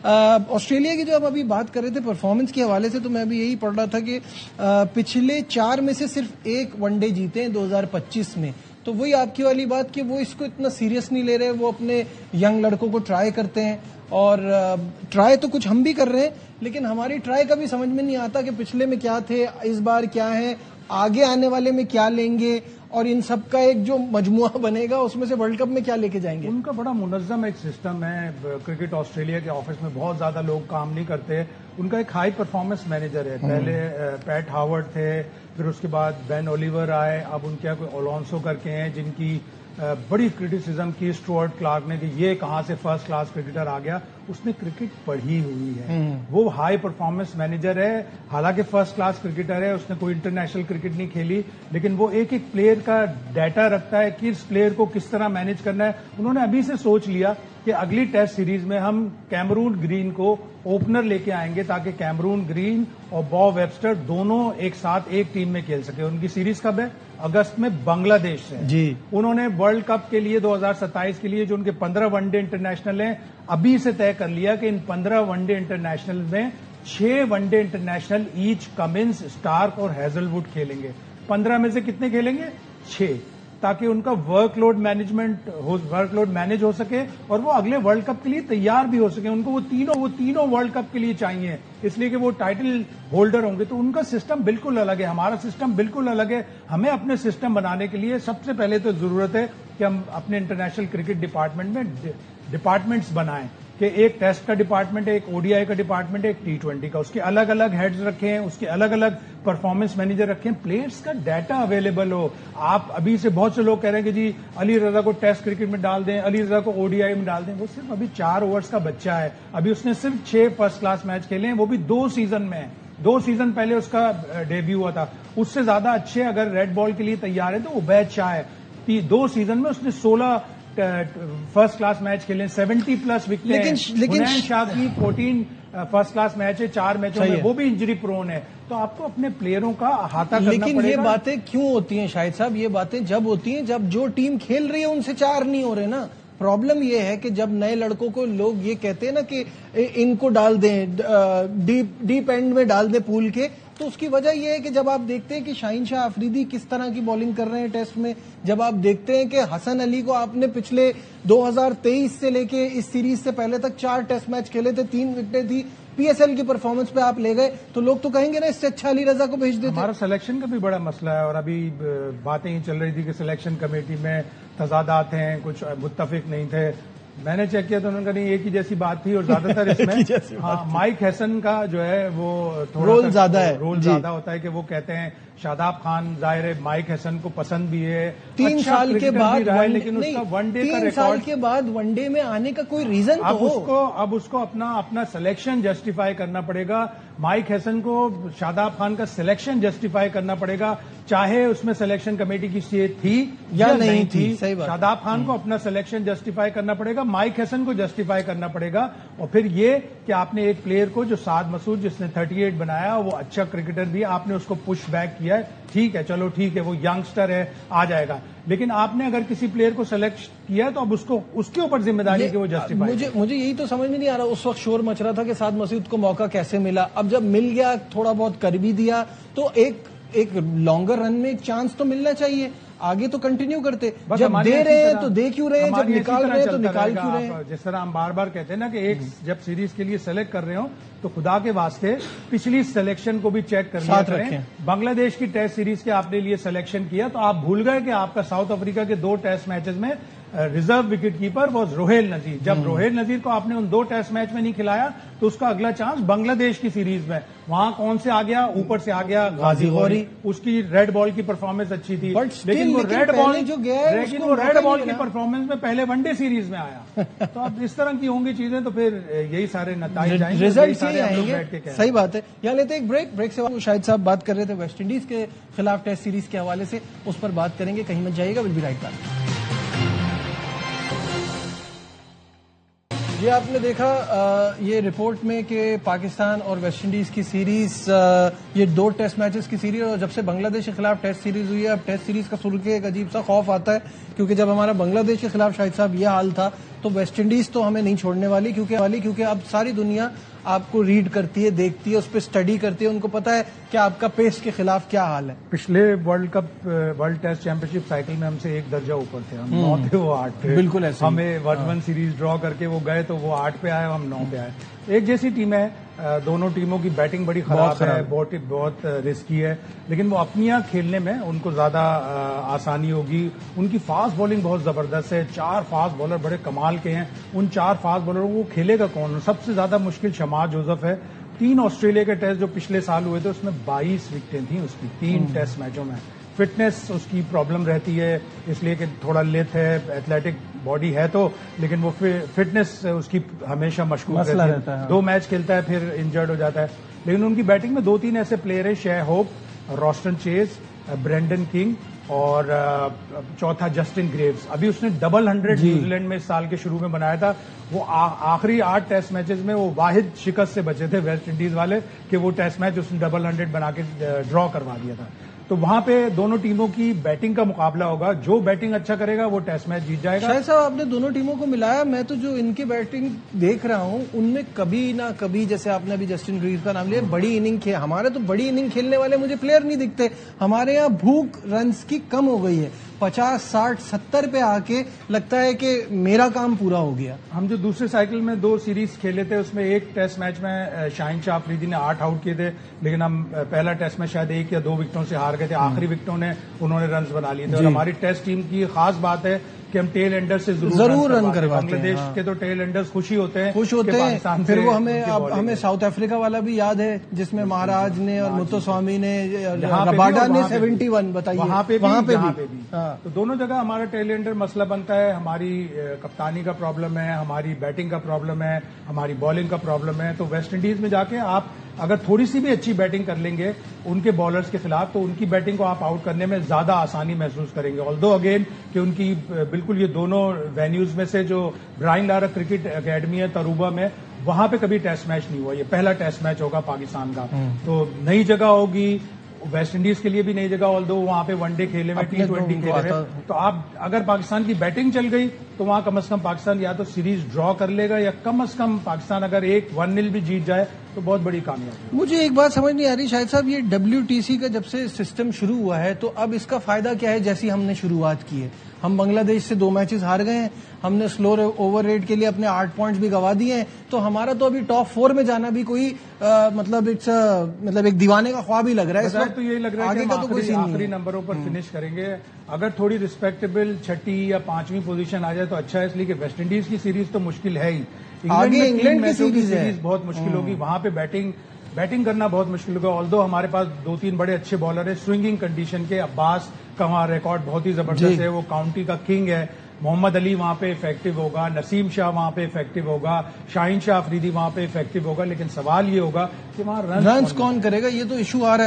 Australia की जो आप अभी बात कर रहे थे परफॉर्मेंस के हवाले से, तो मैं अभी यही पढ़ रहा था कि पिछले 4 में से सिर्फ एक वनडे जीते हैं 2025 में। तो वही आपकी वाली बात कि वो इसको इतना सीरियस नहीं ले रहे, वो अपने यंग लड़कों को ट्राई करते हैं। और ट्राई तो कुछ हम भी कर रहे हैं, लेकिन हमारी ट्राई का भी समझ में नहीं आता कि पिछले में क्या थे, इस बार क्या है, आगे आने वाले में क्या लेंगे, और इन सब का एक जो मजमुआ बनेगा उसमें से वर्ल्ड कप में क्या लेके जाएंगे। उनका बड़ा मुनज़्ज़म एक सिस्टम है। क्रिकेट ऑस्ट्रेलिया के ऑफिस में बहुत ज्यादा लोग काम नहीं करते। उनका एक हाई परफॉर्मेंस मैनेजर है। पहले पैट हावर्ड थे, फिर उसके बाद बेन ओलिवर आए, अब उनके यहाँ कोई ओलोंसो करके हैं जिनकी बड़ी क्रिटिसिज्म की स्टुअर्ट क्लार्क ने कि ये कहां से फर्स्ट क्लास क्रिकेटर आ गया। उसने क्रिकेट पढ़ी हुई है, वो हाई परफॉर्मेंस मैनेजर है। हालांकि फर्स्ट क्लास क्रिकेटर है, उसने कोई इंटरनेशनल क्रिकेट नहीं खेली, लेकिन वो एक एक प्लेयर का डाटा रखता है कि इस प्लेयर को किस तरह मैनेज करना है। उन्होंने अभी से सोच लिया कि अगली टेस्ट सीरीज में हम कैमरून ग्रीन को ओपनर लेके आएंगे ताकि कैमरून ग्रीन और बॉब वेबस्टर दोनों एक साथ एक टीम में खेल सके। उनकी सीरीज कब है? अगस्त में बांग्लादेश से जी। उन्होंने वर्ल्ड कप के लिए 2027 के लिए जो उनके 15 वनडे इंटरनेशनल हैं, अभी से तय कर लिया कि इन 15 वनडे इंटरनेशनल में 6 one day international each Cummins, Starc और हैजलवुड खेलेंगे। 15 में से कितने खेलेंगे? 6, ताकि उनका वर्कलोड मैनेज हो सके और वो अगले वर्ल्ड कप के लिए तैयार भी हो सके। उनको वो तीनों वर्ल्ड कप के लिए चाहिए, इसलिए कि वो टाइटल होल्डर होंगे। तो उनका सिस्टम बिल्कुल अलग है, हमारा सिस्टम बिल्कुल अलग है। हमें अपने सिस्टम बनाने के लिए सबसे पहले तो जरूरत है कि हम अपने इंटरनेशनल क्रिकेट डिपार्टमेंट में डिपार्टमेंट्स बनाएं कि एक टेस्ट का डिपार्टमेंट है, एक ओडीआई का डिपार्टमेंट है, एक T20 का, उसके अलग अलग हेड्स रखे हैं, उसके अलग अलग परफॉर्मेंस मैनेजर रखे हैं, प्लेयर्स का डाटा अवेलेबल हो। आप अभी से बहुत से लोग कह रहे हैं कि जी अली रजा को टेस्ट क्रिकेट में डाल दें, अली रजा को ओडीआई में डाल दें। वो सिर्फ अभी 4 ओवर्स का बच्चा है, अभी उसने सिर्फ 6 फर्स्ट क्लास मैच खेले हैं, वो भी 2 सीजन में है। 2 सीजन पहले उसका डेब्यू हुआ था। उससे ज्यादा अच्छे अगर रेड बॉल के लिए तैयार है तो उबैद शाह है। 2 सीजन में उसने 16 फर्स्ट क्लास मैच खेले, 70+ विकेट। लेकिन शाह की 14 फर्स्ट क्लास मैच है 4 मैचों में, वो भी इंजरी प्रोन है। तो आपको अपने प्लेयरों का अहाता करना पड़ेगा। लेकिन ये बातें क्यों होती हैं शाहिद साहब? ये बातें जब होती हैं जब जो टीम खेल रही है उनसे 4 नहीं हो रहे ना। प्रॉब्लम ये है कि जब नए लड़कों को लोग ये कहते हैं ना कि इनको डाल दें, डीप एंड में डाल दें पूल के, तो उसकी वजह यह है कि जब आप देखते हैं कि शाहीन शाह अफरीदी किस तरह की बॉलिंग कर रहे हैं टेस्ट में, जब आप देखते हैं कि हसन अली को आपने पिछले 2023 से लेके इस सीरीज से पहले तक 4 टेस्ट मैच खेले थे, 3 विकेटें थी, पीएसएल की परफॉर्मेंस पे आप ले गए, तो लोग तो कहेंगे ना इससे अच्छा अली रजा को भेज देते। हमारा सिलेक्शन का भी बड़ा मसला है और अभी बातें ही चल रही थी कि सिलेक्शन कमेटी में तजादात हैं, कुछ मुत्तफिक नहीं थे। मैंने चेक किया तो उन्होंने कहा नहीं एक ही जैसी बात थी और ज्यादातर इसमें माइक हैसन का जो है वो थोड़ा रोल ज्यादा है, रोल ज्यादा होता है कि वो कहते हैं शादाब खान जाहिर है माइक हैसन को पसंद भी है। 3 साल के बाद लेकिन उसका वनडे का 3 साल के बाद वनडे में आने का कोई रीजन तो हो। अब उसको अपना सिलेक्शन जस्टिफाई करना पड़ेगा। माइक हैसन को शादाब खान का सिलेक्शन जस्टिफाई करना पड़ेगा, चाहे उसमें सिलेक्शन कमेटी की सीट थी या नहीं थी। सही बात। शादाब खान को अपना सिलेक्शन जस्टिफाई करना पड़ेगा, माइक हैसन को जस्टिफाई करना पड़ेगा। और फिर ये कि आपने एक प्लेयर को जो साद मसूद जिसने 38 बनाया, वो अच्छा क्रिकेटर भी, आपने उसको पुश बैक किया है, ठीक है, चलो ठीक है, वो यंगस्टर है, आ जाएगा। लेकिन आपने अगर किसी प्लेयर को सेलेक्ट किया तो अब उसको उसके ऊपर जिम्मेदारी है कि वो जस्टिफाई। मुझे यही तो समझ में नहीं आ रहा, उस वक्त शोर मच रहा था कि साद मसूद को मौका कैसे मिला, अब जब मिल गया, थोड़ा बहुत कर भी दिया, तो एक लॉन्गर रन में एक चांस तो मिलना चाहिए, आगे तो कंटिन्यू करते। जब दे रहे हैं तो दे क्यों रहे हैं, जब निकाल रहे हैं तो निकाल क्यों रहे हैं। जिस तरह हम बार बार कहते हैं ना कि एक जब सीरीज के लिए सेलेक्ट कर रहे हो तो खुदा के वास्ते पिछली सिलेक्शन को भी चेक कर लिया करें। बांग्लादेश की टेस्ट सीरीज के आपने लिए सिलेक्शन किया तो आप भूल गए कि आपका साउथ अफ्रीका के 2 टेस्ट मैचेस में reserve wicket keeper was Rohail Nazir. जब रोहेल नजीर को आपने उन 2 टेस्ट मैच में नहीं खिलाया तो उसका अगला चांस बांग्लादेश की सीरीज में, वहां कौन से आ गया, ऊपर से आ गया गाजी गौरी। उसकी रेड बॉल की परफॉर्मेंस अच्छी थी, लेकिन वो रेड बॉल की परफॉर्मेंस में पहले वनडे सीरीज में आया। तो अब इस तरह की होंगी चीजें तो फिर यही सारे नतीजे आएंगे, रिजल्ट आएंगे। सही बात है। यहाँ लेते एक ब्रेक से शाहिद साहब बात कर रहे थे वेस्ट इंडीज के खिलाफ टेस्ट सीरीज के हवाले से, उस पर बात करेंगे, कहीं मत जाइएगा, विल बी राइट बैक। ये आपने देखा ये रिपोर्ट में कि पाकिस्तान और वेस्ट इंडीज की सीरीज, ये 2 टेस्ट मैचेस की सीरीज, और जब से बांग्लादेश के खिलाफ टेस्ट सीरीज हुई है, अब टेस्ट सीरीज का सुन के एक अजीब सा खौफ आता है, क्योंकि जब हमारा बांग्लादेश के खिलाफ शाहिद साहब ये हाल था तो वेस्टइंडीज तो हमें नहीं छोड़ने वाली, क्योंकि अब सारी दुनिया आपको रीड करती है, देखती है, उस पर स्टडी करती है, उनको पता है कि आपका पेस के खिलाफ क्या हाल है। पिछले वर्ल्ड टेस्ट चैंपियनशिप साइकिल में हमसे एक दर्जा ऊपर थे, हम 9 थे, वो 8 थे। बिल्कुल ऐसे हमें 1-1 सीरीज ड्रॉ करके वो गए तो वो 8 पे आए, हम 9 पे आए। एक जैसी टीम है, दोनों टीमों की बैटिंग बड़ी खराब है, बहुत रिस्की है, लेकिन वो अपनी यहाँ खेलने में उनको ज्यादा आसानी होगी। उनकी फास्ट बॉलिंग बहुत जबरदस्त है, 4 फास्ट बॉलर बड़े कमाल के हैं। उन 4 फास्ट बॉलरों को खेलेगा कौन? सबसे ज्यादा मुश्किल शमाज जोसेफ है। 3 ऑस्ट्रेलिया के टेस्ट जो पिछले साल हुए थे उसमें 22 विकेटें थी उसकी 3 टेस्ट मैचों में। फिटनेस उसकी प्रॉब्लम रहती है, इसलिए कि थोड़ा लेथ है, एथलेटिक बॉडी है तो, लेकिन वो फिटनेस उसकी हमेशा मशकूक रहती है। 2 मैच खेलता है फिर इंजर्ड हो जाता है। लेकिन उनकी बैटिंग में 2-3 ऐसे प्लेयर है, Shai Hope, Roston Chase, Brandon King और चौथा जस्टिन ग्रेव्स। अभी उसने डबल 100 न्यूजीलैंड में इस साल के शुरू में बनाया था। वो आखिरी 8 टेस्ट मैचेस में वो वाहिद शिकस्त से बचे थे वेस्ट इंडीज वाले कि वो टेस्ट मैच उसने डबल 100 बना के ड्रॉ करवा दिया था। तो वहां पे दोनों टीमों की बैटिंग का मुकाबला होगा, जो बैटिंग अच्छा करेगा वो टेस्ट मैच जीत जाएगा। शायद साहब आपने दोनों टीमों को मिलाया, मैं तो जो इनकी बैटिंग देख रहा हूं उनमें कभी ना कभी, जैसे आपने अभी जस्टिन ग्रीव का नाम लिया, बड़ी इनिंग खेल, हमारे तो बड़ी इनिंग खेलने वाले मुझे प्लेयर नहीं दिखते। हमारे यहाँ भूख रन्स की कम हो गई है, 50, 60, 70 पे आके लगता है कि मेरा काम पूरा हो गया। हम जो दूसरे साइकिल में 2 सीरीज खेले थे उसमें एक टेस्ट मैच में शाहीन शाह अफरीदी ने 8 आउट किए थे, लेकिन हम पहला टेस्ट में शायद 1 या 2 विकेटों से हार गए थे। आखिरी विकेटों ने उन्होंने रन्स बना लिए थे। और हमारी टेस्ट टीम की खास बात है कि हम टेल एंडर से जरूर रन करवाते हैं। बांग्लादेश के तो टेल एंडर्स खुश होते हैं फिर वो हमें साउथ अफ्रीका वाला भी याद है जिसमें महाराज ने और मुत्तुस्वामी ने, रबाडा ने 71 बताइए, वहां पे भी। तो दोनों जगह हमारा टेल एंडर मसला बनता है। हमारी कप्तानी का प्रॉब्लम है, हमारी बैटिंग का प्रॉब्लम है, हमारी बॉलिंग का प्रॉब्लम है। तो वेस्ट इंडीज में जाके आप अगर थोड़ी सी भी अच्छी बैटिंग कर लेंगे उनके बॉलर्स के खिलाफ तो उनकी बैटिंग को आप आउट करने में ज्यादा आसानी महसूस करेंगे। ऑल्दो अगेन कि उनकी बिल्कुल ये दोनों वेन्यूज में से जो ब्रायन लारा क्रिकेट एकेडमी है तरूबा में, वहां पे कभी टेस्ट मैच नहीं हुआ। ये पहला टेस्ट मैच होगा पाकिस्तान का, तो नई जगह होगी, वेस्ट इंडीज के लिए भी नई जगह। ऑल्दो वहां पे वनडे खेले में, T20 खेले में, तो आप अगर पाकिस्तान की बैटिंग चल गई तो वहां कम से कम पाकिस्तान या तो सीरीज ड्रॉ कर लेगा या कम से कम पाकिस्तान अगर 1-1-0 भी जीत जाए तो बहुत बड़ी कामयाबी। मुझे एक बात समझ नहीं आ रही शाहिद साहब, ये WTC का जब से सिस्टम शुरू हुआ है तो अब इसका फायदा क्या है? जैसी हमने शुरुआत की है, हम बांग्लादेश से 2 मैचेस हार गए हैं, हमने स्लो ओवर रेट के लिए अपने 8 पॉइंट्स भी गवा दिए हैं, तो हमारा तो अभी टॉप 4 में जाना भी कोई मतलब एक दीवाने का ख्वाब ही लग रहा है। इस वक्त तो यही लग रहा है आगे कि का तो कोई आखिरी नंबरों पर फिनिश करेंगे। अगर थोड़ी रिस्पेक्टेबल 6ठी या 5वीं पोजीशन आ जाए तो अच्छा है, इसलिए कि वेस्ट इंडीज की सीरीज तो मुश्किल है ही। आगे इंग्लैंड की सीरीज बहुत मुश्किल होगी, वहां पे बैटिंग करना बहुत मुश्किल होगा। ऑल्दो हमारे पास 2-3 बड़े अच्छे बॉलर है स्विंगिंग कंडीशन के। अब्बास का वहां रिकॉर्ड बहुत ही जबरदस्त है, वो काउंटी का किंग है। मोहम्मद अली वहां पे इफेक्टिव होगा, नसीम शाह वहां पे इफेक्टिव होगा, शाहीन शाह अफरीदी वहां पे इफेक्टिव होगा, लेकिन सवाल ये होगा कि वहां रन्स कौन करेगा? ये तो इशू आ रहा है।